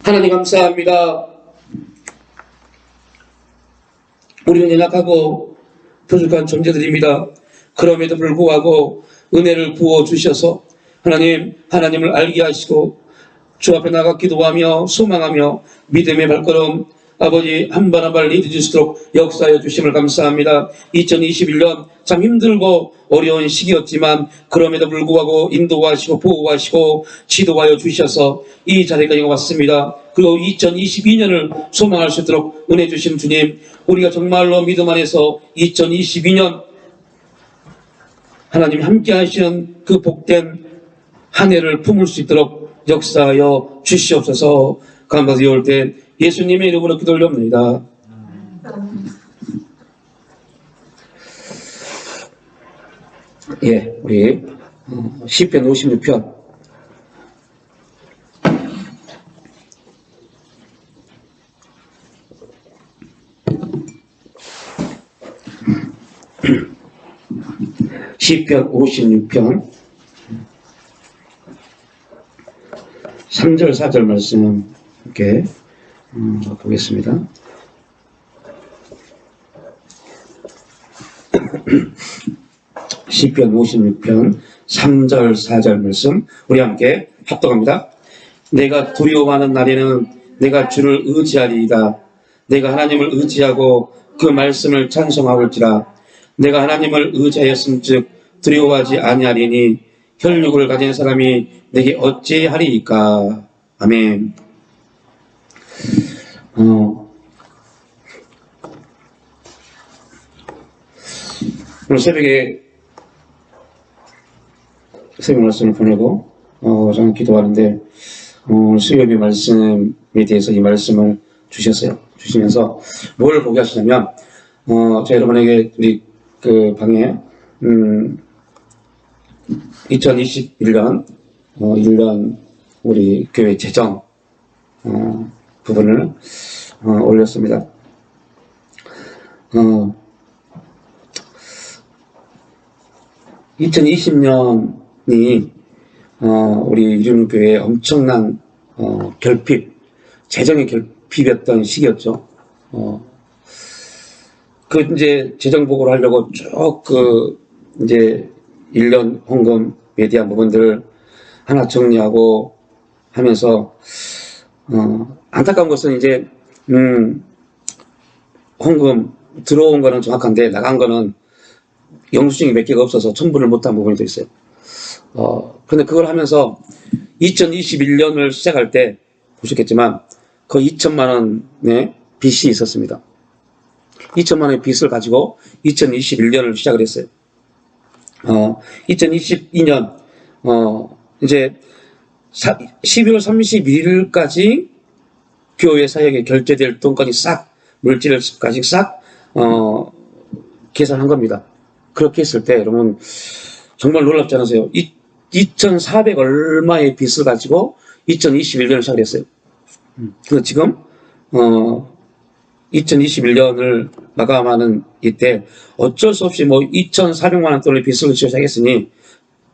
하나님 감사합니다. 우리는 연약하고 부족한 존재들입니다. 그럼에도 불구하고 은혜를 부어주셔서 하나님을 알게 하시고 주 앞에 나가 기도하며 소망하며 믿음의 발걸음 아버지 한 발 한 발 이루어질 수 있도록 역사하여 주심을 감사합니다. 2021년 참 힘들고 어려운 시기였지만 그럼에도 불구하고 인도하시고 보호하시고 지도하여 주셔서 이 자리까지 왔습니다. 그리고 2022년을 소망할 수 있도록 은혜 주신 주님, 우리가 정말로 믿음 안에서 2022년 하나님 함께 하시는 그 복된 한 해를 품을 수 있도록 역사하여 주시옵소서. 감사드리올 때 예수님의 이름으로 기도 올려옵니다. 예, 우리 시편 56편 시편 56편 3절 4절 말씀 이렇게 보겠습니다. 시편 56편 3절 4절 말씀 우리 함께 합독합니다. 내가 두려워하는 날에는 내가 주를 의지하리이다. 내가 하나님을 의지하고 그 말씀을 찬송하올지라. 내가 하나님을 의지하였음즉 두려워하지 아니하리니 혈육을 가진 사람이 내게 어찌하리이까. 아멘. 오늘 새벽에 새벽 말씀을 보내고 저는 기도하는데 오늘 수요일 말씀에 대해서 이 말씀을 주셨어요. 주시면서 뭘 보게 하시냐면 제가 여러분에게 우리 그 방에 2021년 1년 우리 교회 재정 부분을 올렸습니다. 2020년이 우리 이륜교회에 엄청난 결핍, 재정의 결핍이었던 시기였죠. 그 이제 재정 보고를 하려고 쭉 이제 1년 헌금에 대한 부분들을 하나 정리하고 하면서 안타까운 것은 이제 헌금 들어온 거는 정확한데 나간 거는 영수증이 몇 개가 없어서 첨부를 못한 부분이 또 있어요. 그런데 그걸 하면서 2021년을 시작할 때 보셨겠지만 거의 2천만 원의 빚이 있었습니다. 2천만 원의 빚을 가지고 2021년을 시작을 했어요. 2022년 이제 12월 31일까지 교회 사역에 결제될 돈까지 싹 물질까지 싹 계산한 겁니다. 그렇게 했을 때 여러분 정말 놀랍지 않으세요? 2,400 얼마의 빚을 가지고 2021년을 시작을 했어요. 그래서 지금 2021년을 마감하는 이때 어쩔 수 없이 2,400만 원 돈의 빚을 시작했으니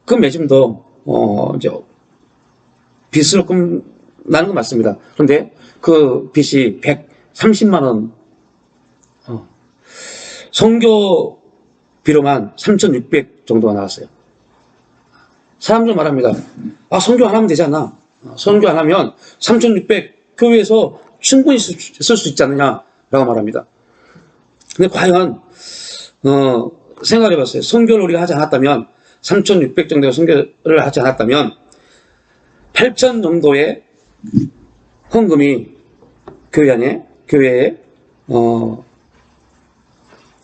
그 매짐도 이제 빚을 나는 건 맞습니다. 그런데 그 빚이 130만 원 선교비로만 3,600 정도가 나왔어요. 사람들 말합니다. 선교 안 하면 되지 않나? 선교 안 하면 3,600 교회에서 충분히 쓸 수 있지 않느냐라고 말합니다. 근데 과연 생각해 봤어요. 선교를 우리가 하지 않았다면 3,600 정도의 선교를 하지 않았다면 8,000 정도의 헌금이 교회에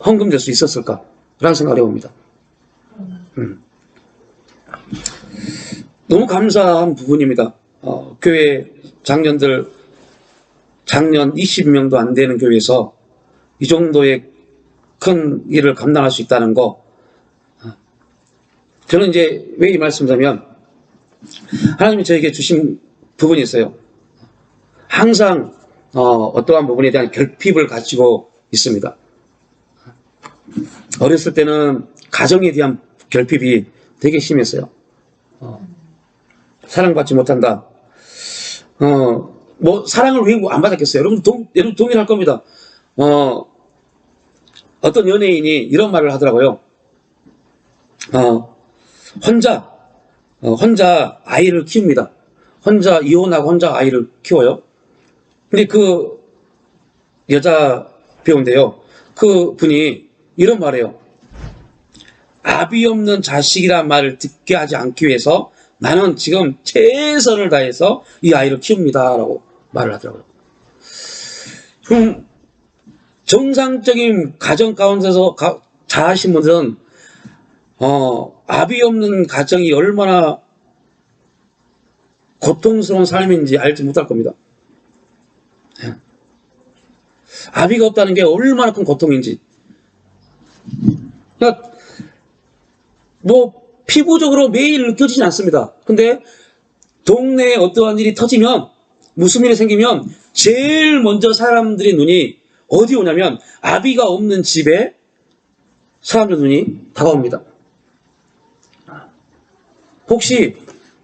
헌금될 수 있었을까라는 생각을 해봅니다. 너무 감사한 부분입니다. 교회 작년 20명도 안 되는 교회에서 이 정도의 큰 일을 감당할 수 있다는 거. 저는 이제 왜 이 말씀드리면 하나님이 저에게 주신 부분이 있어요. 항상 어떠한 부분에 대한 결핍을 가지고 있습니다. 어렸을 때는 가정에 대한 결핍이 되게 심했어요. 사랑받지 못한다. 뭐 사랑을 왜 안 받았겠어요? 여러분 동일할 겁니다. 어떤 연예인이 이런 말을 하더라고요. 혼자 아이를 키웁니다. 혼자 이혼하고 혼자 아이를 키워요. 근데 그 여자 배우인데요. 그 분이 이런 말이에요. 아비 없는 자식이란 말을 듣게 하지 않기 위해서 나는 지금 최선을 다해서 이 아이를 키웁니다. 라고 말을 하더라고요. 그럼 정상적인 가정 가운데서 자라신 분들은 아비 없는 가정이 얼마나 고통스러운 삶인지 알지 못할 겁니다. 아비가 없다는 게 얼마나 큰 고통인지. 그러니까 뭐 피부적으로 매일 느껴지진 않습니다. 근데 동네에 어떠한 일이 터지면, 무슨 일이 생기면 제일 먼저 사람들의 눈이 어디 오냐면 아비가 없는 집에 사람들 눈이 다가옵니다. 혹시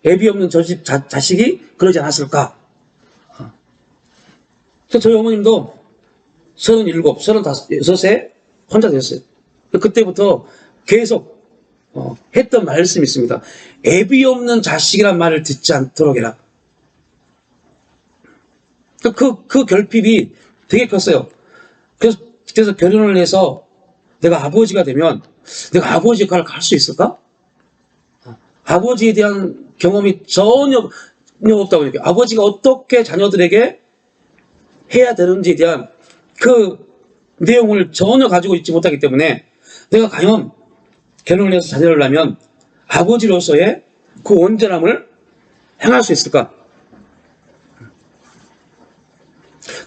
애비 없는 저 집 자식이 그러지 않았을까? 그래서 저희 어머님도 37, 35에 혼자 됐어요. 그때부터 계속 했던 말씀이 있습니다. 애비 없는 자식이란 말을 듣지 않도록 해라. 그 결핍이 되게 컸어요. 그래서 결혼을 해서 내가 아버지가 되면 내가 아버지 역할을 할 수 있을까? 아버지에 대한 경험이 전혀 없다고 느껴요. 아버지가 어떻게 자녀들에게 해야 되는지에 대한 그 내용을 전혀 가지고 있지 못하기 때문에 내가 과연 결혼을 해서 자녀를 낳으면 아버지로서의 그 온전함을 행할 수 있을까?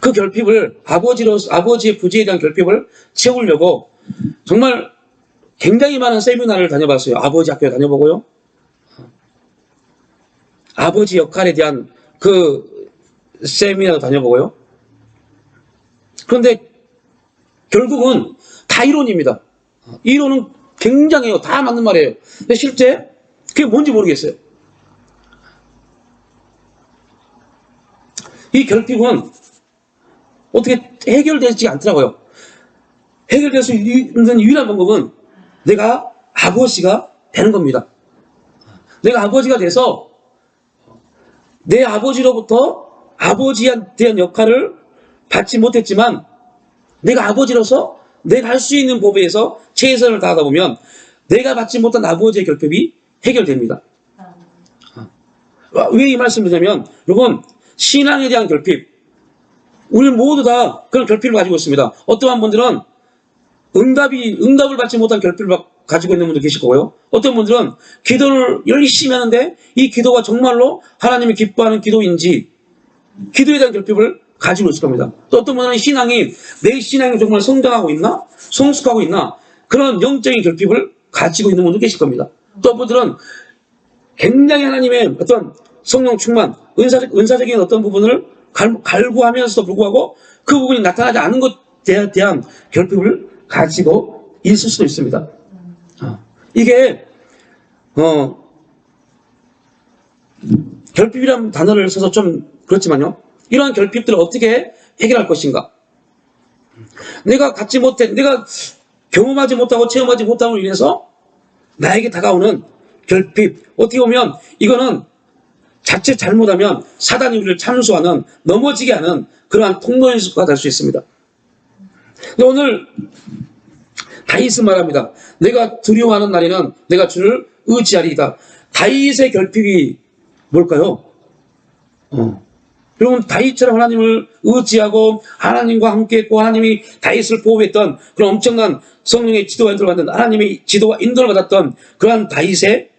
그 결핍을 아버지의 부재에 대한 결핍을 채우려고 정말 굉장히 많은 세미나를 다녀봤어요. 아버지 학교에 다녀보고요. 아버지 역할에 대한 그 세미나도 다녀보고요. 그런데 결국은 다 이론입니다. 이론은 굉장해요. 다 맞는 말이에요. 근데 실제 그게 뭔지 모르겠어요. 이 결핍은 어떻게 해결되지 않더라고요. 해결될 수 있는 유일한 방법은 내가 아버지가 되는 겁니다. 내가 아버지가 돼서 내 아버지로부터 아버지에 대한 역할을 받지 못했지만 내가 아버지로서 내가 할 수 있는 법에서 최선을 다하다 보면 내가 받지 못한 아버지의 결핍이 해결됩니다. 왜 이 말씀을 드냐면 여러분, 신앙에 대한 결핍, 우리 모두 다 그런 결핍을 가지고 있습니다. 어떠한 분들은 응답을 받지 못한 결핍을 가지고 있는 분도 계실 거고요. 어떤 분들은 기도를 열심히 하는데 이 기도가 정말로 하나님이 기뻐하는 기도인지 기도에 대한 결핍을 가지고 있을 겁니다. 또 어떤 분들은 내 신앙이 정말 성장하고 있나? 성숙하고 있나? 그런 영적인 결핍을 가지고 있는 분도 계실 겁니다. 또 어떤 분들은 굉장히 하나님의 어떤 성령 충만, 은사적인 어떤 부분을 갈구하면서도 불구하고 그 부분이 나타나지 않은 것에 대한 결핍을 가지고 있을 수도 있습니다. 이게 결핍이라는 단어를 써서 좀 그렇지만요. 이러한 결핍들을 어떻게 해결할 것인가? 내가 경험하지 못하고 체험하지 못함으로 인해서 나에게 다가오는 결핍, 어떻게 보면 이거는 자칫 잘못하면 사단이 우리를 참수하는, 넘어지게 하는 그러한 통로의 수가 될 수 있습니다. 오늘 다윗은 말합니다. 내가 두려워하는 날에는 내가 주를 의지하리이다. 다윗의 결핍이 뭘까요? 여러분, 다윗처럼 하나님을 의지하고 하나님과 함께했고 하나님이 다윗을 보호했던 그런 엄청난 성령의 지도와 인도를 받는, 하나님의 지도와 인도를 받았던 그러한 다윗의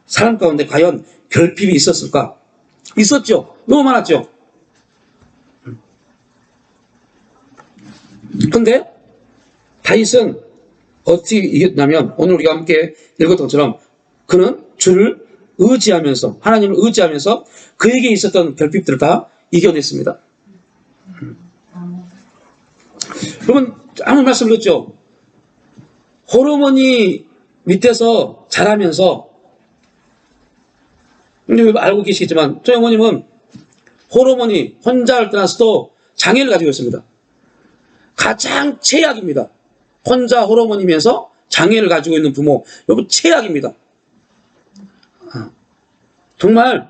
사람 가운데 과연 결핍이 있었을까? 있었죠. 너무 많았죠. 그런데 다윗은 어떻게 이겼냐면 오늘 우리가 함께 읽었던 것처럼 그는 주를 의지하면서, 하나님을 의지하면서 그에게 있었던 결핍들을 다 이겨냈습니다. 여러분, 아무 말씀 드렸죠? 호르몬이 밑에서 자라면서, 알고 계시겠지만 저희 어머님은 홀어머니, 혼자를 떠나서도 장애를 가지고 있습니다. 가장 최악입니다. 혼자 홀어머니면서 장애를 가지고 있는 부모, 여러분 최악입니다. 정말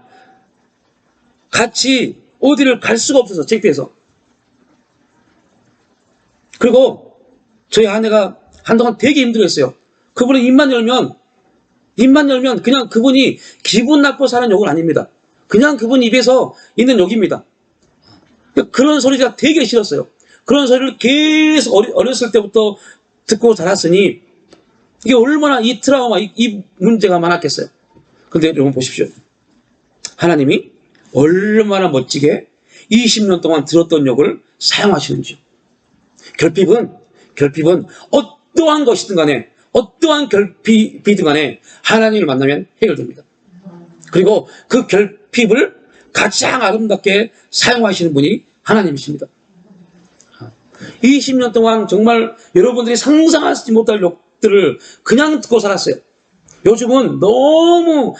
같이 어디를 갈 수가 없어서 창피해서. 그리고 저희 아내가 한동안 되게 힘들었어요. 그분은 입만 열면 그냥 그분이 기분 나빠서 하는 욕은 아닙니다. 그냥 그분 입에서 있는 욕입니다. 그런 소리가 되게 싫었어요. 그런 소리를 계속 어렸을 때부터 듣고 자랐으니 이게 얼마나 이 트라우마, 이 문제가 많았겠어요. 근데 여러분 보십시오. 하나님이 얼마나 멋지게 20년 동안 들었던 욕을 사용하시는지요. 결핍은 어떠한 것이든 간에, 어떠한 결핍이든 간에 하나님을 만나면 해결됩니다. 그리고 그 결핍을 가장 아름답게 사용하시는 분이 하나님이십니다. 20년 동안 정말 여러분들이 상상하지 못할 욕들을 그냥 듣고 살았어요. 요즘은 너무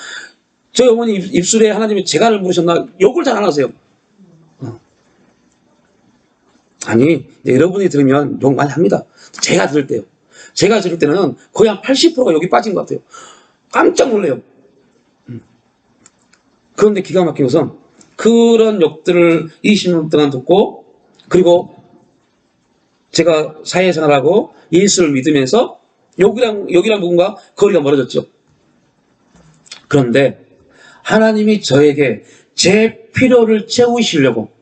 저희 어머니 입술에 하나님이 재간을 물으셨나 욕을 잘 안 하세요. 아니, 여러분이 들으면 욕 많이 합니다. 제가 들을 때요. 제가 들을 때는 거의 한 80%가 욕이 빠진 것 같아요. 깜짝 놀래요. 그런데 기가 막힌 것은 그런 욕들을 20년 동안 듣고, 그리고 제가 사회생활하고 예수를 믿으면서 욕이란 부분과 거리가 멀어졌죠. 그런데 하나님이 저에게 제 필요를 채우시려고,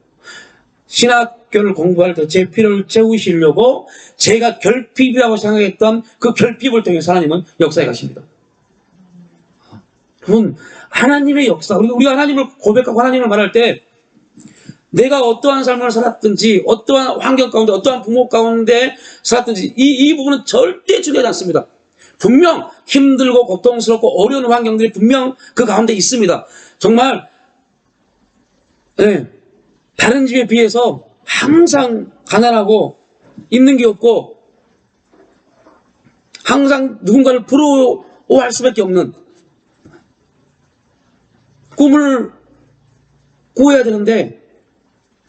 신학교를 공부할 때 제 필요를 채우시려고 제가 결핍이라고 생각했던 그 결핍을 통해서 하나님은 역사해 가십니다. 그럼 하나님의 역사, 우리가 하나님을 고백하고 하나님을 말할 때 내가 어떠한 삶을 살았든지, 어떠한 환경 가운데, 어떠한 부모 가운데 살았든지 이 부분은 절대 중요하지 않습니다. 분명 힘들고 고통스럽고 어려운 환경들이 분명 그 가운데 있습니다. 정말 다른 집에 비해서 항상 가난하고 있는 게 없고 항상 누군가를 부러워할 수밖에 없는, 꿈을 꾸어야 되는데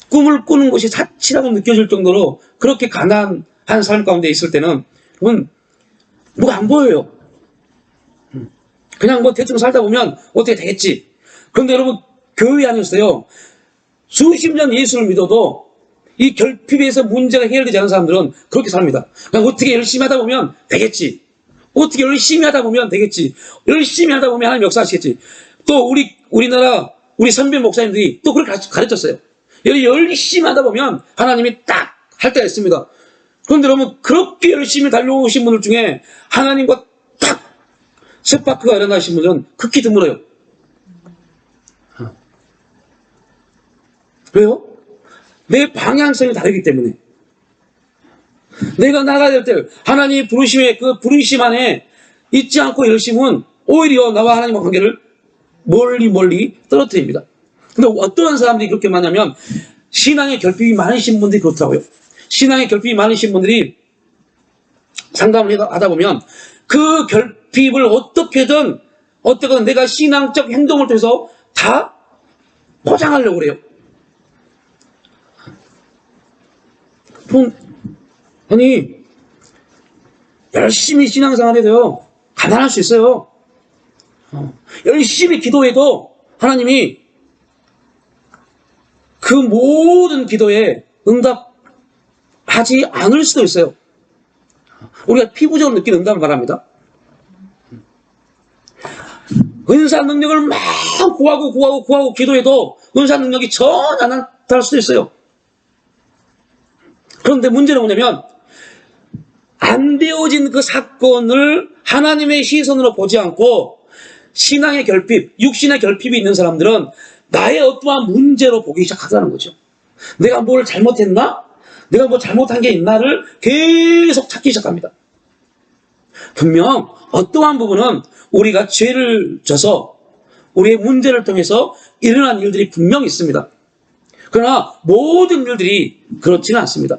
꿈을 꾸는 것이 사치라고 느껴질 정도로 그렇게 가난한 삶 가운데 있을 때는 여러분 뭐가 안 보여요. 그냥 뭐 대충 살다 보면 어떻게 되겠지. 그런데 여러분 교회 안에서요, 수십 년 예수를 믿어도 이 결핍에서 문제가 해결되지 않은 사람들은 그렇게 삽니다. 그냥 어떻게 열심히 하다 보면 되겠지. 어떻게 열심히 하다 보면 되겠지. 열심히 하다 보면 하나님 역사하시겠지. 또 우리나라 우리 선배 목사님들이 또 그렇게 가르쳤어요. 열심히 하다 보면 하나님이 딱 할 때가 있습니다. 그런데 여러분 그렇게 열심히 달려오신 분들 중에 하나님과 딱 스파크가 일어나신 분들은 극히 드물어요. 왜요? 내 방향성이 다르기 때문에. 내가 나가야 될 때 하나님의 부르심에, 그 부르심 안에 있지 않고 열심은 오히려 나와 하나님과 관계를 멀리 떨어뜨립니다. 근데 어떠한 사람들이 그렇게 많냐면 신앙의 결핍이 많으신 분들이 그렇더라고요. 신앙의 결핍이 많으신 분들이 상담을 하다 보면 그 결핍을 어떻게든 내가 신앙적 행동을 통해서 다 포장하려고 그래요. 아니, 열심히 신앙생활 해도요, 가난할 수 있어요. 열심히 기도해도 하나님이 그 모든 기도에 응답하지 않을 수도 있어요. 우리가 피부적으로 느끼는 응답을 말합니다. 은사 능력을 막 구하고 기도해도 은사 능력이 전혀 안 나타날 수도 있어요. 그런데 문제는 뭐냐면 안 되어진 그 사건을 하나님의 시선으로 보지 않고 신앙의 결핍, 육신의 결핍이 있는 사람들은 나의 어떠한 문제로 보기 시작하다는 거죠. 내가 뭘 잘못했나? 내가 뭐 잘못한 게 있나를 계속 찾기 시작합니다. 분명 어떠한 부분은 우리가 죄를 져서 우리의 문제를 통해서 일어난 일들이 분명히 있습니다. 그러나 모든 일들이 그렇지는 않습니다.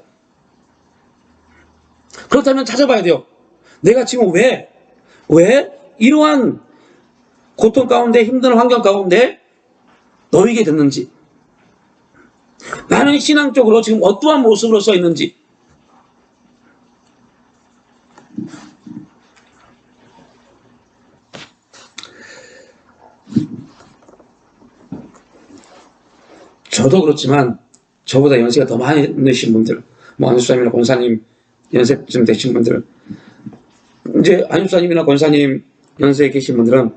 그렇다면 찾아봐야 돼요. 내가 지금 왜 이러한 고통 가운데, 힘든 환경 가운데 놓이게 됐는지. 과연 신앙적으로 지금 어떠한 모습으로 써 있는지. 저도 그렇지만 저보다 연세가 더 많으신 분들, 뭐 안수사님이나 권사님 연세 좀 되신 분들, 이제 안수사님이나 권사님 연세에 계신 분들은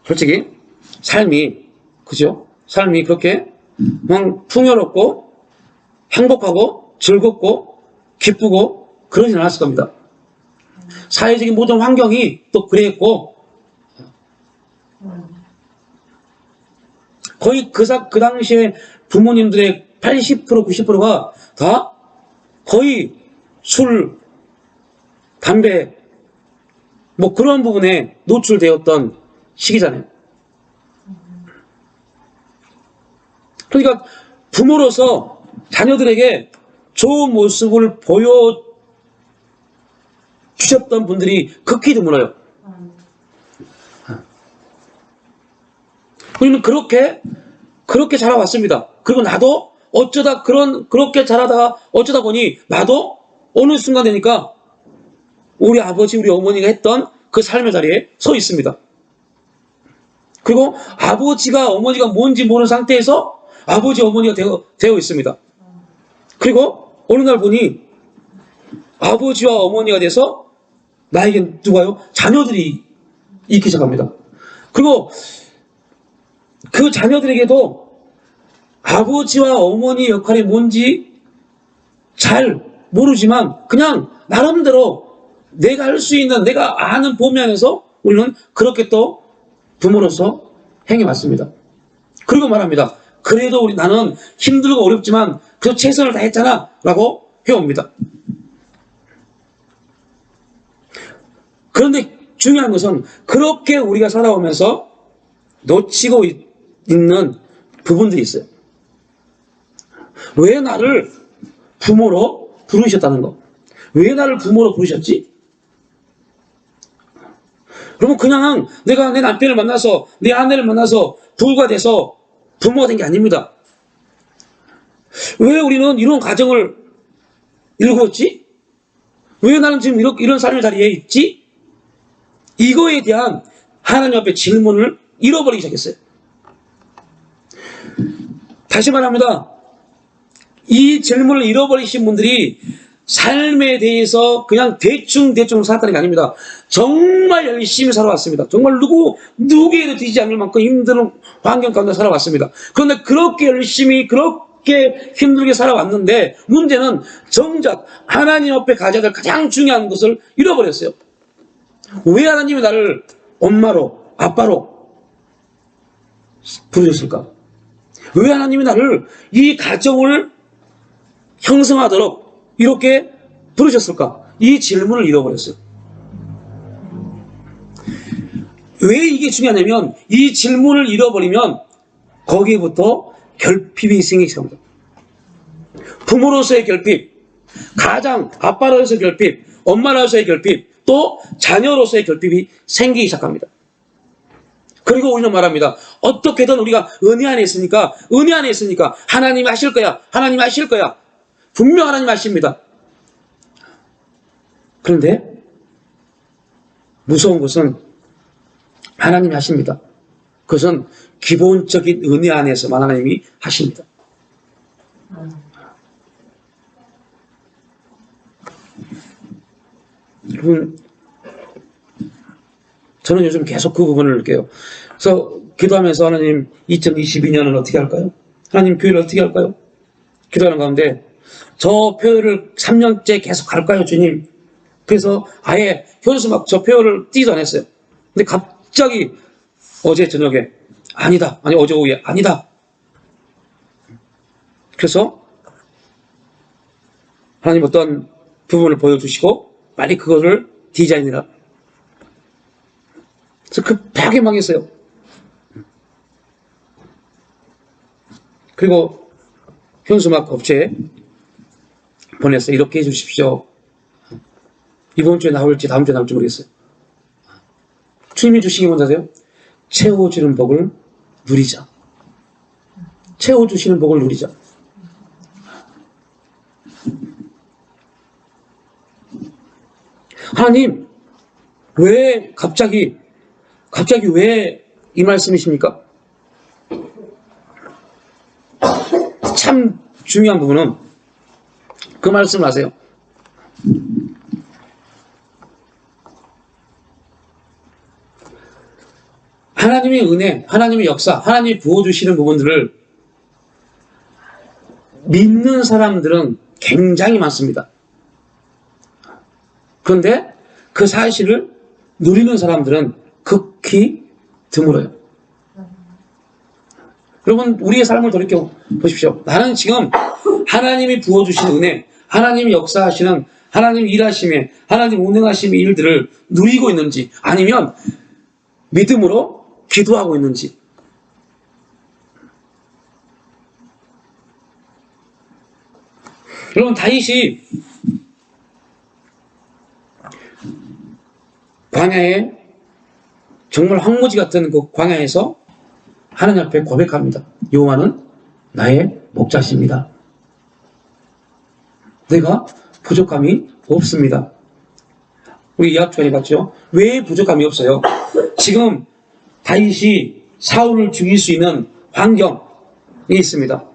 솔직히 삶이, 그죠? 삶이 그렇게 막 풍요롭고 행복하고 즐겁고 기쁘고 그러진 않았을 겁니다. 사회적인 모든 환경이 또 그랬고, 거의 그 당시에 부모님들의 80% 90%가 다 거의 술, 담배, 뭐 그런 부분에 노출되었던 시기잖아요. 그러니까 부모로서 자녀들에게 좋은 모습을 보여주셨던 분들이 극히 드물어요. 우리는 그렇게 자라왔습니다. 그리고 나도 그렇게 자라다가 어쩌다 보니 나도 어느 순간 되니까 우리 아버지, 우리 어머니가 했던 그 삶의 자리에 서 있습니다. 그리고 아버지가, 어머니가 뭔지 모르는 상태에서 아버지, 어머니가 되어 있습니다. 그리고 어느 날 보니 아버지와 어머니가 돼서 나에겐 누가요? 자녀들이 있기 시작합니다. 그리고 그 자녀들에게도 아버지와 어머니 역할이 뭔지 잘 모르지만 그냥 나름대로 내가 할 수 있는, 내가 아는 범위 안에서 우리는 그렇게 또 부모로서 행해왔습니다. 그리고 말합니다. 그래도 나는 힘들고 어렵지만 그래도 최선을 다했잖아 라고 해옵니다. 그런데 중요한 것은 그렇게 우리가 살아오면서 놓치고 있는 부분들이 있어요. 왜 나를 부모로 부르셨다는 거? 왜 나를 부모로 부르셨지? 그러면 그냥 내가 내 남편을 만나서, 내 아내를 만나서 부부가 돼서 부모가 된 게 아닙니다. 왜 우리는 이런 가정을 일구었지? 왜 나는 지금 이런 삶의 자리에 있지? 이거에 대한 하나님 앞에 질문을 잃어버리기 시작했어요. 다시 말합니다. 이 질문을 잃어버리신 분들이 삶에 대해서 그냥 대충 살았다는 게 아닙니다. 정말 열심히 살아왔습니다. 정말 누구에도 뒤지지 않을 만큼 힘든 환경 가운데 살아왔습니다. 그런데 그렇게 열심히, 그렇게 힘들게 살아왔는데 문제는 정작 하나님 앞에 가져야 될 가장 중요한 것을 잃어버렸어요. 왜 하나님이 나를 엄마로, 아빠로 부르셨을까? 왜 하나님이 나를 이 가정을 형성하도록 이렇게 부르셨을까? 이 질문을 잃어버렸어요. 왜 이게 중요하냐면 이 질문을 잃어버리면 거기에부터 결핍이 생기기 시작합니다. 부모로서의 결핍, 가장 아빠로서의 결핍, 엄마로서의 결핍, 또 자녀로서의 결핍이 생기기 시작합니다. 그리고 우리는 말합니다. 어떻게든 우리가 은혜 안에 있으니까 하나님이 하실 거야. 하나님이 하실 거야. 분명 하나님이 하십니다. 그런데 무서운 것은 하나님이 하십니다. 그것은 기본적인 은혜 안에서만 하나님이 하십니다. 여러분, 저는 요즘 계속 그 부분을 느껴요. 그래서 기도하면서 하나님 2022년은 어떻게 할까요? 하나님 교회를 어떻게 할까요? 기도하는 가운데 저 표를 3년째 계속 할까요, 주님? 그래서 아예 현수막 저 표를 띄지도 않았어요. 근데 갑자기 어제 저녁에 어제 오후에 아니다. 그래서 하나님 어떤 부분을 보여주시고 빨리 그것을 디자인해라. 그래서 급하게 망했어요. 그리고 현수막 업체에 보냈어요. 이렇게 해주십시오. 이번 주에 나올지 다음 주에 나올지 모르겠어요. 주님이 주시기 뭔지 아세요? 채워주는 복을 누리자. 채워주시는 복을 누리자. 하나님, 왜 갑자기 왜 이 말씀이십니까? 참 중요한 부분은 그 말씀을 하세요. 하나님의 은혜, 하나님의 역사, 하나님이 부어주시는 부분들을 믿는 사람들은 굉장히 많습니다. 그런데 그 사실을 누리는 사람들은 극히 드물어요. 여러분, 우리의 삶을 돌이켜 보십시오. 나는 지금 하나님이 부어주신 은혜, 하나님이 역사하시는, 하나님 일하심에, 하나님 운행하심의 일들을 누리고 있는지, 아니면 믿음으로 기도하고 있는지. 여러분, 다윗이 광야에, 정말 황무지 같은 그 광야에서 하나님 앞에 고백합니다. 여호와는 나의 목자십니다. 내가 부족함이 없습니다. 우리 이합주간에 봤죠? 왜 부족함이 없어요? 지금 다윗이 사울을 죽일 수 있는 환경에 있습니다.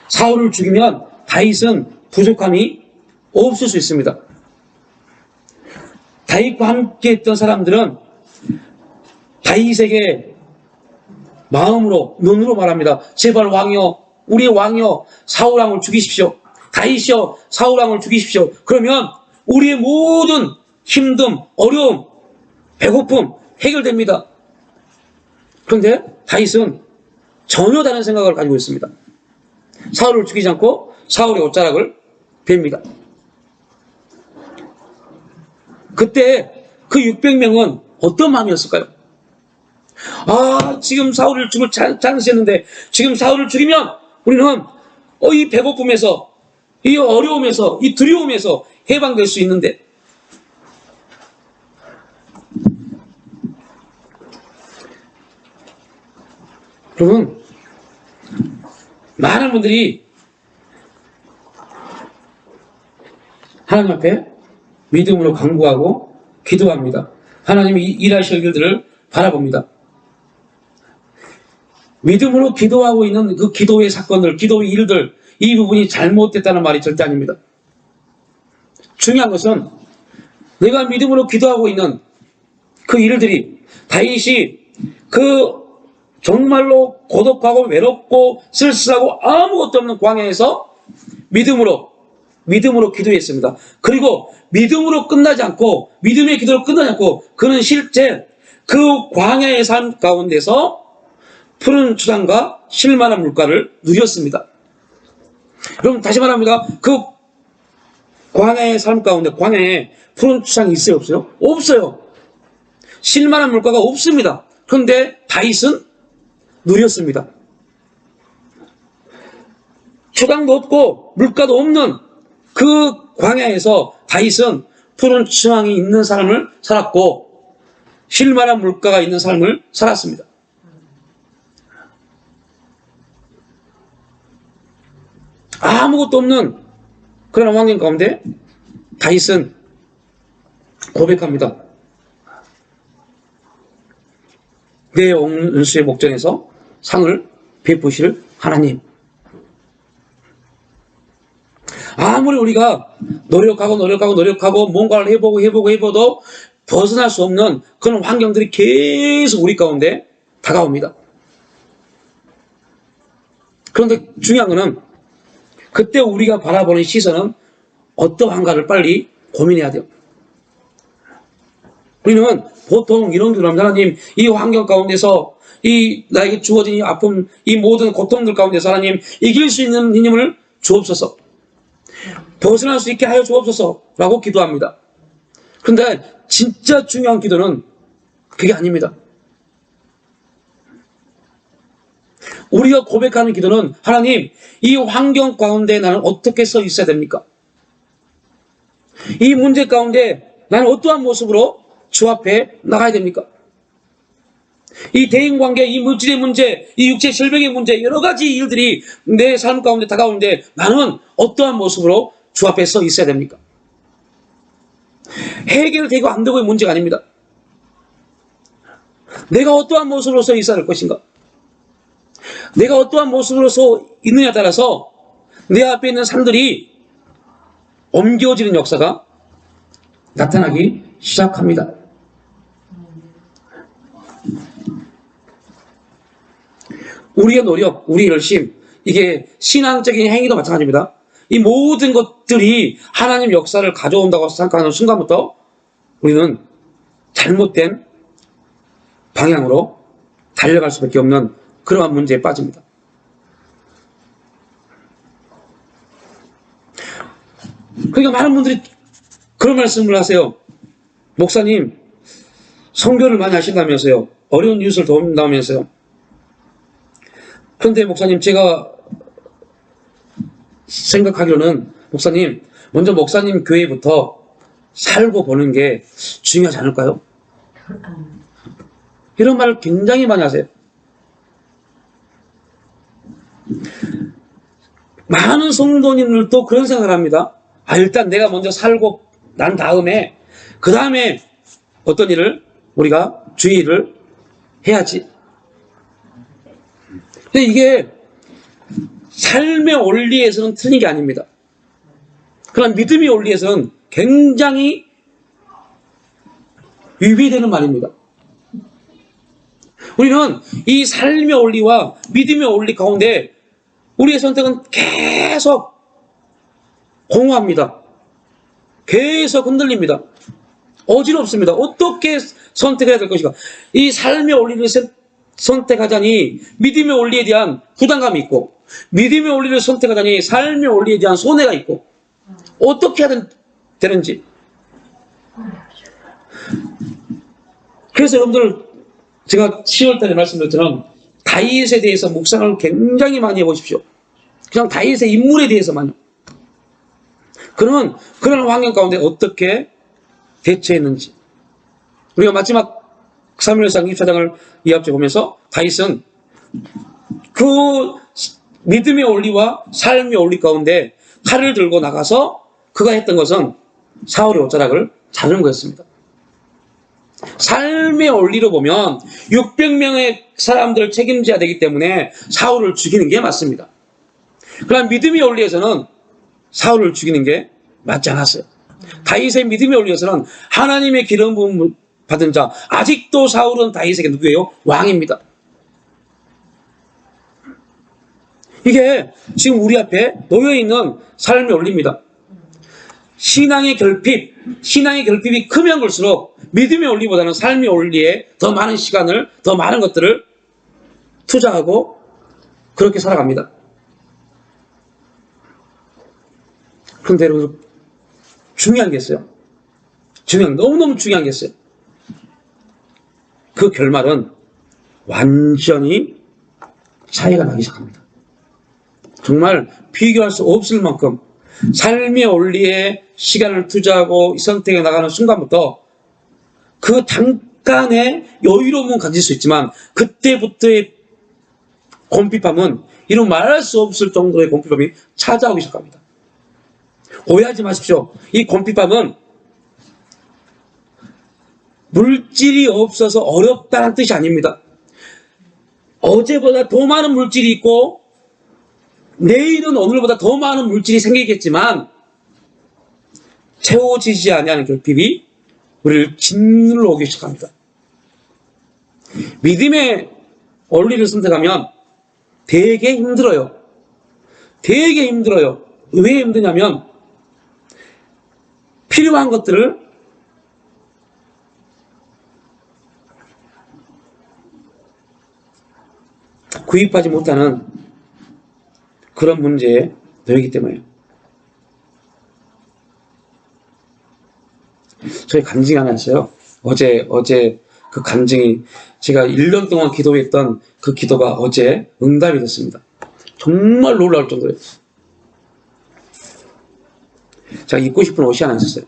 사울을 죽이면 다윗은 부족함이 없을 수 있습니다. 다윗과 함께 했던 사람들은 다윗에게 마음으로, 눈으로 말합니다. 제발 왕이여, 우리의 왕이여, 사울왕을 죽이십시오. 다윗이여, 사울왕을 죽이십시오. 그러면 우리의 모든 힘듦, 어려움, 배고픔 해결됩니다. 그런데 다윗은 전혀 다른 생각을 가지고 있습니다. 사울을 죽이지 않고 사울의 옷자락을 뱁니다. 그때 그 600명은 어떤 마음이었을까요? 아, 지금 사울을 죽을 찬스 했는데, 지금 사울을 죽이면 우리는 이 배고픔에서, 이 어려움에서, 이 두려움에서 해방될 수 있는데. 여러분, 많은 분들이 하나님 앞에 믿음으로 간구하고 기도합니다. 하나님이 일하실 일들을 바라봅니다. 믿음으로 기도하고 있는 그 기도의 사건들, 기도의 일들, 이 부분이 잘못됐다는 말이 절대 아닙니다. 중요한 것은 내가 믿음으로 기도하고 있는 그 일들이, 다윗이 그 정말로 고독하고 외롭고 쓸쓸하고 아무것도 없는 광야에서 믿음으로 기도했습니다. 그리고 믿음으로 끝나지 않고, 믿음의 기도로 끝나지 않고, 그는 실제 그 광야의 삶 가운데서 푸른 초장과 쉴만한 물가를 누렸습니다. 여러분, 다시 말합니다. 그 광야의 삶 가운데, 광야에 푸른 초장이 있어요, 없어요? 없어요. 쉴만한 물가가 없습니다. 그런데 다윗은 누렸습니다. 초장도 없고 물가도 없는 그 광야에서 다윗은 푸른 초장이 있는 삶을 살았고, 쉴만한 물가가 있는 삶을 살았습니다. 아무것도 없는 그런 환경 가운데 다윗은 고백합니다. 내 원수의 목전에서 상을 베푸실 하나님. 아무리 우리가 노력하고 뭔가를 해보도 벗어날 수 없는 그런 환경들이 계속 우리 가운데 다가옵니다. 그런데 중요한 것은 그때 우리가 바라보는 시선은 어떠한가를 빨리 고민해야 돼요. 우리는 보통 이런 기도를 합니다. 하나님, 이 환경 가운데서, 나에게 주어진 이 아픔, 이 모든 고통들 가운데서 하나님, 이길 수 있는 힘을 주옵소서. 벗어날 수 있게 하여 주옵소서. 라고 기도합니다. 그런데 진짜 중요한 기도는 그게 아닙니다. 우리가 고백하는 기도는, 하나님, 이 환경 가운데 나는 어떻게 서 있어야 됩니까? 이 문제 가운데 나는 어떠한 모습으로 주 앞에 나가야 됩니까? 이 대인관계, 이 물질의 문제, 이 육체 질병의 문제, 여러 가지 일들이 내 삶 가운데 다가오는데 나는 어떠한 모습으로 주 앞에 서 있어야 됩니까? 해결되고 안 되고의 문제가 아닙니다. 내가 어떠한 모습으로 서 있어야 할 것인가? 내가 어떠한 모습으로 서 있느냐에 따라서 내 앞에 있는 삶들이 옮겨지는 역사가 나타나기 시작합니다. 우리의 노력, 우리의 열심, 이게 신앙적인 행위도 마찬가지입니다. 이 모든 것들이 하나님 역사를 가져온다고 생각하는 순간부터 우리는 잘못된 방향으로 달려갈 수밖에 없는 그러한 문제에 빠집니다. 그러니까 많은 분들이 그런 말씀을 하세요. 목사님, 선교를 많이 하신다면서요. 어려운 이웃을 도운다면서요. 그런데 목사님, 제가 생각하기로는 목사님, 먼저 목사님 교회부터 살고 보는 게 중요하지 않을까요? 이런 말을 굉장히 많이 하세요. 많은 성도님들도 그런 생각을 합니다. 일단 내가 먼저 살고 난 다음에 그 다음에 어떤 일을 우리가 주의를 해야지. 근데 이게 삶의 원리에서는 틀린 게 아닙니다. 그러나 믿음의 원리에서는 굉장히 위배되는 말입니다. 우리는 이 삶의 원리와 믿음의 원리 가운데 우리의 선택은 계속 공허합니다. 계속 흔들립니다. 어지럽습니다. 어떻게 선택해야 될 것인가? 이 삶의 원리를 선택하자니 믿음의 원리에 대한 부담감이 있고, 믿음의 원리를 선택하자니 삶의 원리에 대한 손해가 있고, 어떻게 해야 되는지. 그래서 여러분들, 제가 10월달에 말씀드렸처럼 다윗에 대해서 묵상을 굉장히 많이 해보십시오. 그냥 다윗의 인물에 대해서만요. 그러면 그런 환경 가운데 어떻게 대처했는지. 우리가 마지막 사무엘상 24장을 이합해 보면서 다윗은 그 믿음의 원리와 삶의 원리 가운데 칼을 들고 나가서 그가 했던 것은 사울의 옷자락을 자르는 거였습니다. 삶의 원리로 보면 600명의 사람들을 책임져야 되기 때문에 사울을 죽이는 게 맞습니다. 그러나 믿음의 원리에서는 사울을 죽이는 게 맞지 않았어요. 다윗의 믿음의 원리에서는 하나님의 기름 부음을 받은 자, 아직도 사울은 다윗에게 누구예요? 왕입니다. 이게 지금 우리 앞에 놓여있는 삶의 원리입니다. 신앙의 결핍이 크면 클수록 믿음의 원리보다는 삶의 원리에 더 많은 시간을, 더 많은 것들을 투자하고 그렇게 살아갑니다. 그런데 여러분, 중요한 게 있어요. 너무너무 중요한 게 있어요. 그 결말은 완전히 차이가 나기 시작합니다. 정말 비교할 수 없을 만큼 삶의 원리에 시간을 투자하고 선택해 나가는 순간부터 그 잠깐의 여유로움은 가질 수 있지만 그때부터의 곰핍함은 이런 말할 수 없을 정도의 곰핍함이 찾아오기 시작합니다. 오해하지 마십시오. 이 곰핍함은 물질이 없어서 어렵다는 뜻이 아닙니다. 어제보다 더 많은 물질이 있고 내일은 오늘보다 더 많은 물질이 생기겠지만 채워지지 아니하는 결핍이 우리를 짓눌러 오기 시작합니다. 믿음의 원리를 선택하면 되게 힘들어요. 왜 힘드냐면 필요한 것들을 구입하지 못하는 그런 문제에 놓이기 때문에요. 저희 간증이 하나 있어요. 어제 그 간증이 제가 1년 동안 기도했던 그 기도가 어제 응답이 됐습니다. 정말 놀라울 정도예요. 제가 입고 싶은 옷이 하나 있었어요.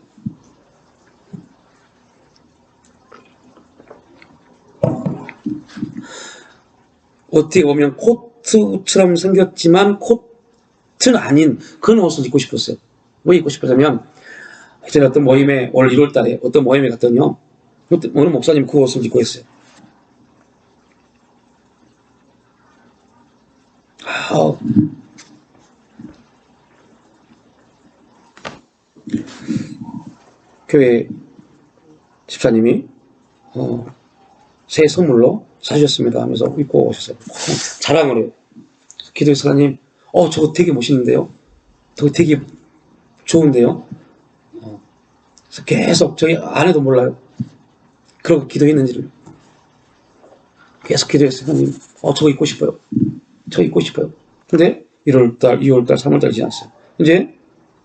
어떻게 보면 코트처럼 생겼지만 코트는 아닌 그런 옷을 입고 싶었어요. 왜 입고 싶었냐면 제가 어떤 모임에 올 1월 달에 어떤 모임에 갔더니요. 어느 목사님 그 옷을 입고 있어요. 교회 집사님이 새 선물로 사주셨습니다 하면서 입고 오셨어요. 자랑을 해요. 기도해서 하나님 저거 되게 멋있는데요. 저거 되게 좋은데요. 그래서 계속 저희 아내도 몰라요. 그러고 기도했는지를 계속 기도했어요. 하나님 저거 입고 싶어요. 저거 입고 싶어요. 근데 1월달, 2월달, 3월달 지났어요. 이제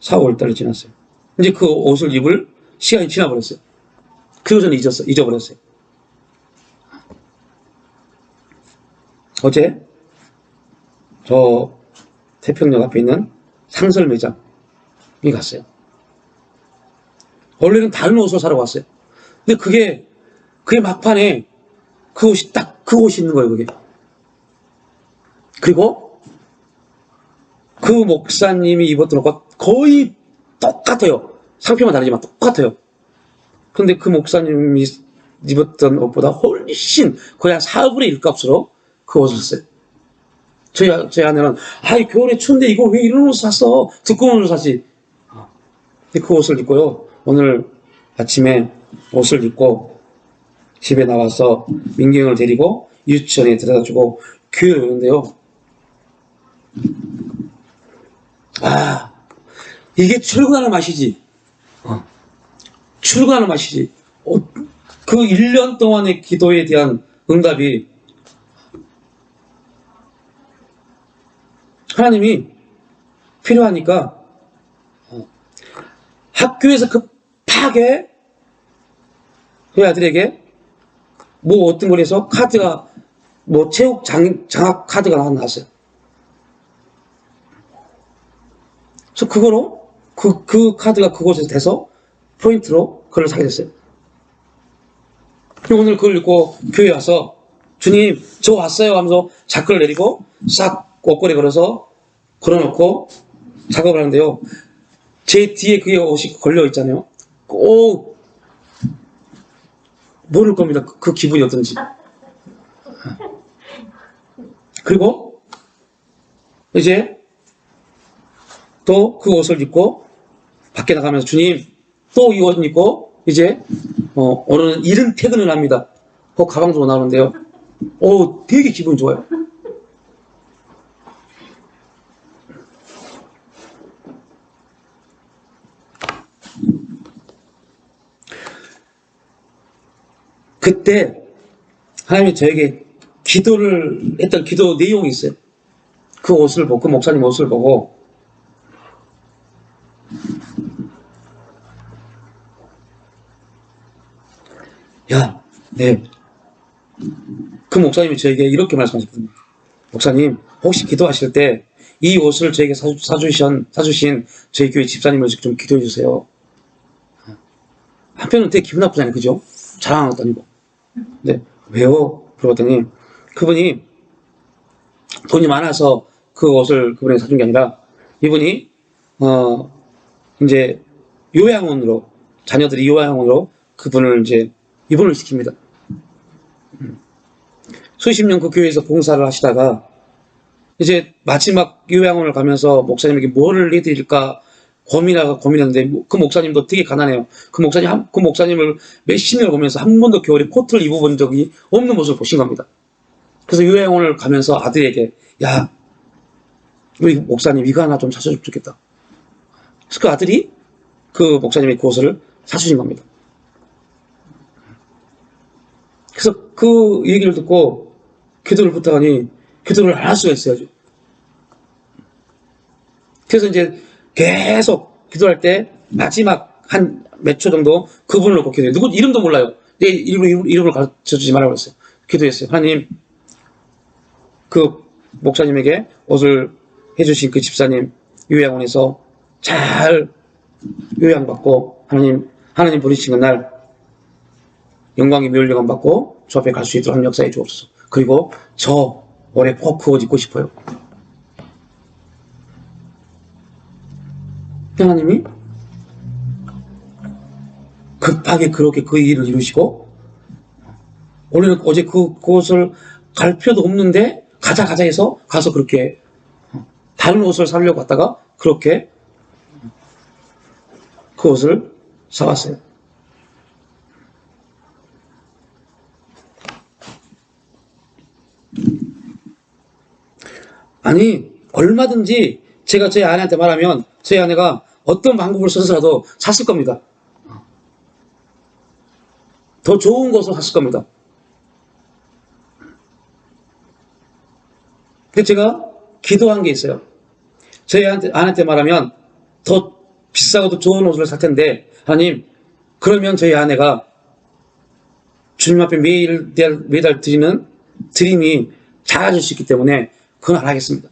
4월달이 지났어요. 이제 그 옷을 입을 시간이 지나버렸어요. 그 전에 잊어버렸어요. 어제 저 태평역 앞에 있는 상설 매장에 갔어요. 원래는 다른 옷을 사러 갔어요. 근데 그게 막판에 그 옷이 딱 그 옷이 있는 거예요. 그게. 그리고 그 목사님이 입었던 옷과 거의 똑같아요. 상표만 다르지만 똑같아요. 그런데 그 목사님이 입었던 옷보다 훨씬 거의 한 4분의 1값으로 그 옷을 샀어요. 저희 아내는 겨울에 추운데 이거 왜 이런 옷을 샀어? 두꺼운 옷을 샀지. 근데 그 옷을 입고요. 오늘 아침에 옷을 입고 집에 나와서 민경을 데리고 유치원에 데려다주고 교회에 오는데요. 이게 출근하는 맛이지. 출근하는 맛이지. 그 1년 동안의 기도에 대한 응답이 하나님이 필요하니까 학교에서 급하게 그 아들에게 어떤 거에서 카드가 체육 장학 카드가 나왔어요. 그래서 그거로 그 카드가 그곳에서 돼서 포인트로 그걸 사게 됐어요. 오늘 그걸 읽고 교회 와서 주님 저 왔어요 하면서 자크를 내리고 싹 옷걸이 걸어놓고 작업을 하는데요. 제 뒤에 그게 옷이 걸려 있잖아요. 꼭 모를 겁니다. 그 기분이 어떤지. 그리고 이제 또 그 옷을 입고 밖에 나가면서 주님 또 이 옷을 입고 이제 오늘은 이른 퇴근을 합니다. 그 가방도 나오는데요. 되게 기분이 좋아요. 그때 하나님이 저에게 기도를 했던 기도 내용이 있어요. 그 옷을 보고, 그 목사님 옷을 보고 그 목사님이 저에게 이렇게 말씀하셨거든요. 목사님, 혹시 기도하실 때 이 옷을 저에게 사주신 저희 교회 집사님을 좀 기도해 주세요. 한편은 되게 기분 나쁘잖아요. 그죠? 자랑한 것도 아니고. 근데 왜요? 그러더니 그분이 돈이 많아서 그 옷을 그분이 사준 게 아니라 이분이 이제 요양원으로 자녀들이 요양원으로 그분을 이제 입원을 시킵니다. 수십 년 그 교회에서 봉사를 하시다가 이제 마지막 요양원을 가면서 목사님에게 뭐를 해드릴까 고민했는데 그 목사님도 되게 가난해요. 그 목사님을 몇십 년을 보면서 한 번도 겨울에 코트를 입어본 적이 없는 모습을 보신 겁니다. 그래서 요양원을 가면서 아들에게 우리 목사님 이거 하나 좀 사주면 좋겠다. 그래서 그 아들이 그 목사님의 그 옷을 사주신 겁니다. 그래서 그 얘기를 듣고 기도를 부탁하니 기도를 안 할 수가 있어야죠. 그래서 이제 계속 기도할 때 마지막 한 몇 초 정도 그분을 놓고 기도해요. 누구 이름도 몰라요. 내 이름을 가르쳐주지 말라고 했어요. 기도했어요. 하나님, 그 목사님에게 옷을 해주신 그 집사님 요양원에서 잘 요양받고 하나님 부르시는 날 영광의 멸령함 받고 주 앞에 갈 수 있도록 한 역사해 주옵소서. 그리고 저 올해 꼭 그거 짓고 싶어요. 하나님이 급하게 그렇게 그 일을 이루시고, 원래는 어제 그곳을 갈 필요도 없는데 가자 해서 가서 그렇게 다른 옷을 사려고 갔다가 그렇게 그 옷을 사왔어요. 아니, 얼마든지 제가 저희 아내한테 말하면 저희 아내가 어떤 방법을 써서라도 샀을 겁니다. 더 좋은 것을 샀을 겁니다. 근데 제가 기도한 게 있어요. 저희 아내한테 말하면 더 비싸고 더 좋은 옷을 살 텐데, 하나님, 그러면 저희 아내가 주님 앞에 매달 드리는 드림이 작아질 수 있기 때문에 그건 안 하겠습니다.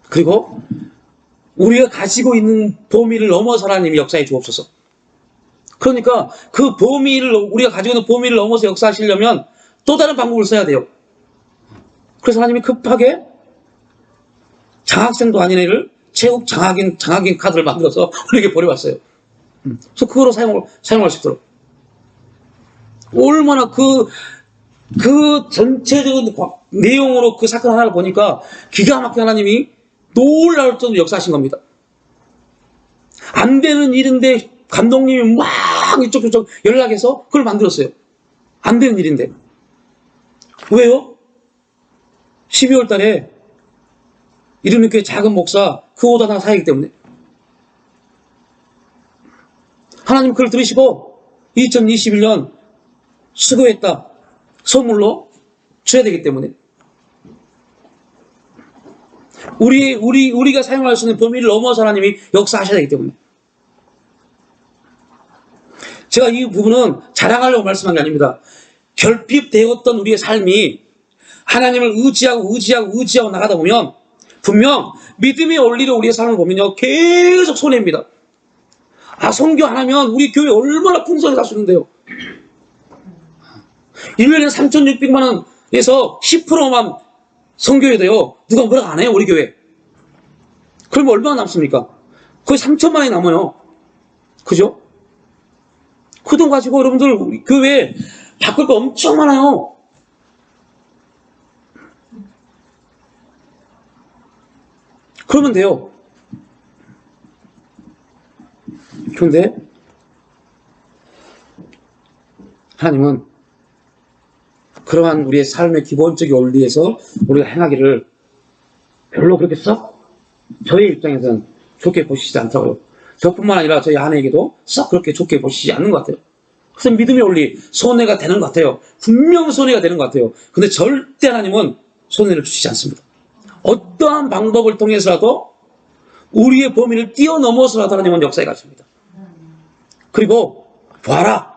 그리고 우리가 가지고 있는 범위를 넘어서 하나님이 역사해 주옵소서. 그러니까 그 범위를, 우리가 가지고 있는 범위를 넘어서 역사하시려면 또 다른 방법을 써야 돼요. 그래서 하나님이 급하게 장학생도 아닌 애를 체육 장학인 카드를 만들어서 우리에게 보내왔어요. 그래서 그거로 사용할 수 있도록. 얼마나 그 전체적인 내용으로 그 사건 하나를 보니까 기가 막히게 하나님이 놀라울 정도로 역사하신 겁니다. 안 되는 일인데 감독님이 막 이쪽 연락해서 그걸 만들었어요. 안 되는 일인데. 왜요? 12월 달에 이름이 교회 작은 목사 그 옷 하나 사기 때문에. 하나님 그걸 들으시고 2021년 수고했다 선물로 줘야 되기 때문에. 우리가 사용할 수 있는 범위를 넘어서 하나님이 역사하셔야 되기 때문에. 제가 이 부분은 자랑하려고 말씀한 게 아닙니다. 결핍되었던 우리의 삶이 하나님을 의지하고 나가다 보면 분명 믿음의 원리로 우리의 삶을 보면요 계속 손해입니다. 선교 안 하면 우리 교회 얼마나 풍성히 살 수 있는데요. 1년에 3,600만 원에서 10%만 선교해야 돼요. 누가 뭐라 안 해요 우리 교회. 그러면 얼마나 남습니까? 거의 3천만 원이 남아요. 그죠? 그 돈 가지고 여러분들 우리 교회에 바꿀 거 엄청 많아요. 그러면 돼요. 그런데 하나님은 그러한 우리의 삶의 기본적인 원리에서 우리가 행하기를 별로 그렇게 썩 저희 입장에서는 좋게 보시지 않다고요. 저뿐만 아니라 저희 아내에게도 썩 그렇게 좋게 보시지 않는 것 같아요. 그래서 믿음의 원리 손해가 되는 것 같아요. 분명 손해가 되는 것 같아요. 근데 절대 하나님은 손해를 주시지 않습니다. 어떠한 방법을 통해서라도 우리의 범위를 뛰어넘어서라도 하나님은 역사에 가십니다. 그리고 보아라.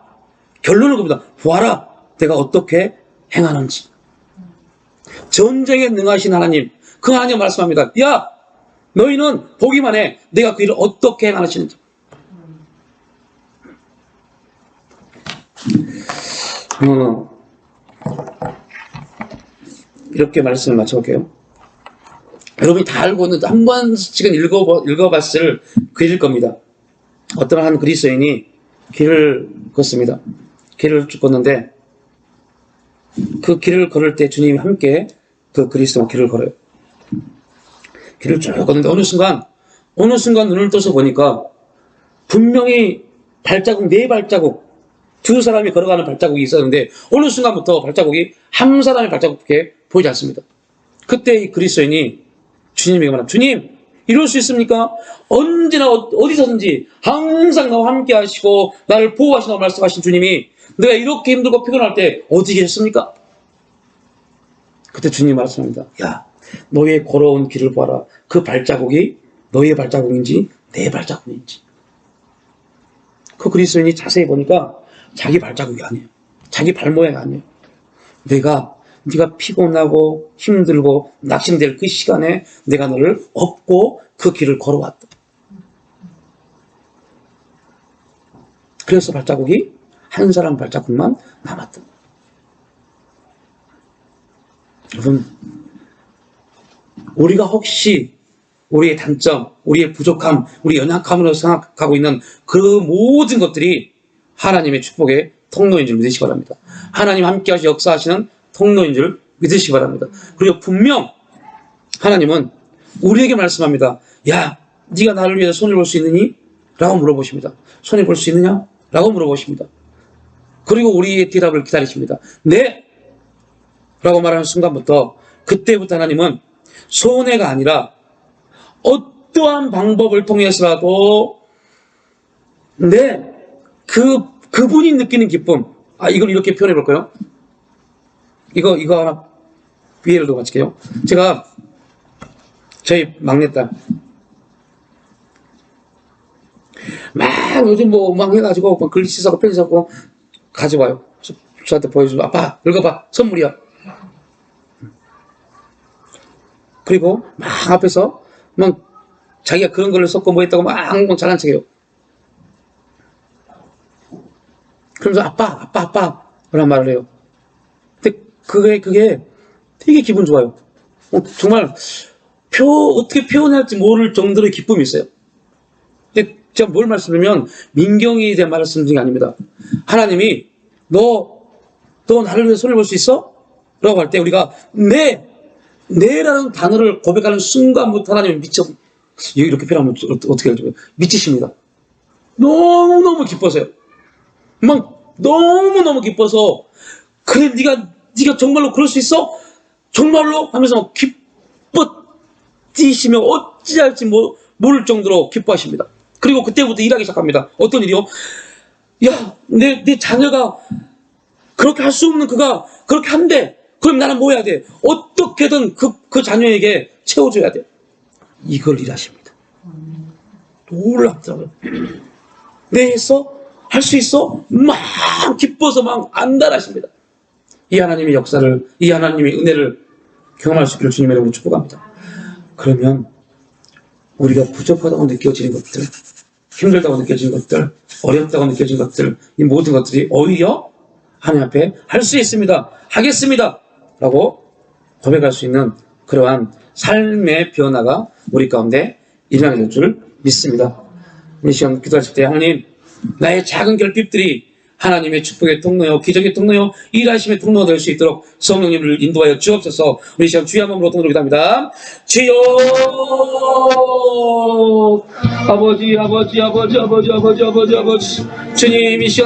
결론을 봅니다. 보아라. 내가 어떻게 행하는지. 전쟁에 능하신 하나님, 그 하나님 말씀합니다. 야, 너희는 보기만 해. 내가 그 일을 어떻게 행하시는지. 이렇게 말씀을 마쳐볼게요. 여러분이 다 알고 있는 한 번씩은 읽어봤을 글일 겁니다. 어떤 한 그리스도인이 길을 걷습니다. 길을 쭉 걷는데 그 길을 걸을 때 주님이 함께 그 그리스도와 길을 걸어요. 길을 쭉 걷는데 어느 순간 눈을 떠서 보니까 분명히 발자국, 4발자국, 두 사람이 걸어가는 발자국이 있었는데 어느 순간부터 발자국이 한 사람의 발자국밖에 보이지 않습니다. 그때 이 그리스도인이 주님에게 말합니다. 주님, 이럴 수 있습니까? 언제나 어디서든지 항상 나와 함께 하시고 나를 보호하시라고 말씀하신 주님이 내가 이렇게 힘들고 피곤할 때 어디 계셨습니까? 그때 주님이 말씀합니다. 야, 너의 걸어온 길을 봐라. 그 발자국이 너의 발자국인지 내 발자국인지. 그 그리스도인이 자세히 보니까 자기 발자국이 아니에요. 자기 발모양이 아니에요. 네가 피곤하고 힘들고 낙심될 그 시간에 내가 너를 업고 그 길을 걸어왔다. 그래서 발자국이 한 사람 발자국만 남았다. 여러분, 우리가 혹시 우리의 단점, 우리의 부족함, 우리 연약함으로 생각하고 있는 그 모든 것들이 하나님의 축복의 통로인 줄 믿으시기 바랍니다. 하나님 함께 하시 역사하시는 통로인 줄 믿으시기 바랍니다. 그리고 분명 하나님은 우리에게 말씀합니다. 야, 네가 나를 위해서 손을 볼 수 있느니? 라고 물어보십니다. 손을 볼 수 있느냐? 라고 물어보십니다. 그리고 우리의 대답을 기다리십니다. 네! 라고 말하는 순간부터, 그때부터 하나님은 손해가 아니라 어떠한 방법을 통해서라도 그분이 느끼는 기쁨, 이걸 이렇게 표현해 볼까요? 이거 하나 비례를 더 마칠게요. 제가 저희 막내딸 막 요즘 막 해가지고 막 글씨 써고 펜 써고 가져와요. 저한테 보여주고, 아빠 읽어봐, 선물이야. 그리고 막 앞에서 막 자기가 그런 걸 썼고 뭐 했다고 막 잘난 척해요. 그러면서 아빠 라는 말을 해요. 근데 그게 되게 기분 좋아요. 정말 어떻게 표현해야 할지 모를 정도의 기쁨이 있어요. 근데 제가 뭘 말씀드리면 민경이에 대한 말씀드린 게 아닙니다. 하나님이 너 나를 위해 손을 볼 수 있어? 라고 할 때 우리가 네라는 단어를 고백하는 순간부터 하나님이 이렇게 표현하면 어떻게 할지 미치십니다. 너무너무 기뻐서요. 막 너무너무 기뻐서, 그래 네가 정말로 그럴 수 있어? 정말로? 하면서 기뻐 뛰시며 어찌할지 모를 정도로 기뻐하십니다. 그리고 그때부터 일하기 시작합니다. 어떤 일이요? 야, 내 자녀가 그렇게 할 수 없는 그가 그렇게 한대. 그럼 나는 뭐 해야 돼? 어떻게든 그 자녀에게 채워줘야 돼. 이걸 일하십니다. 놀랍더라고요. 내 했어? 할 수 있어? 막 기뻐서 막 안달하십니다. 이 하나님의 역사를, 이 하나님의 은혜를 경험할 수 있기를 주님의 이름으로 축복합니다. 그러면 우리가 부족하다고 느껴지는 것들, 힘들다고 느껴지는 것들, 어렵다고 느껴지는 것들, 이 모든 것들이 오히려 하나님 앞에 할 수 있습니다, 하겠습니다 라고 고백할 수 있는 그러한 삶의 변화가 우리 가운데 일어나게 될 줄 믿습니다. 이 시간 기도하실 때, 하나님, 나의 작은 결핍들이 하나님의 축복의 통로요, 기적의 통로요, 일하심의 통로가 될 수 있도록 성령님을 인도하여 주옵소서. 우리 시간 주의 한 번으로 통로 기도합니다. 주여, 아버지 주님, 이 시간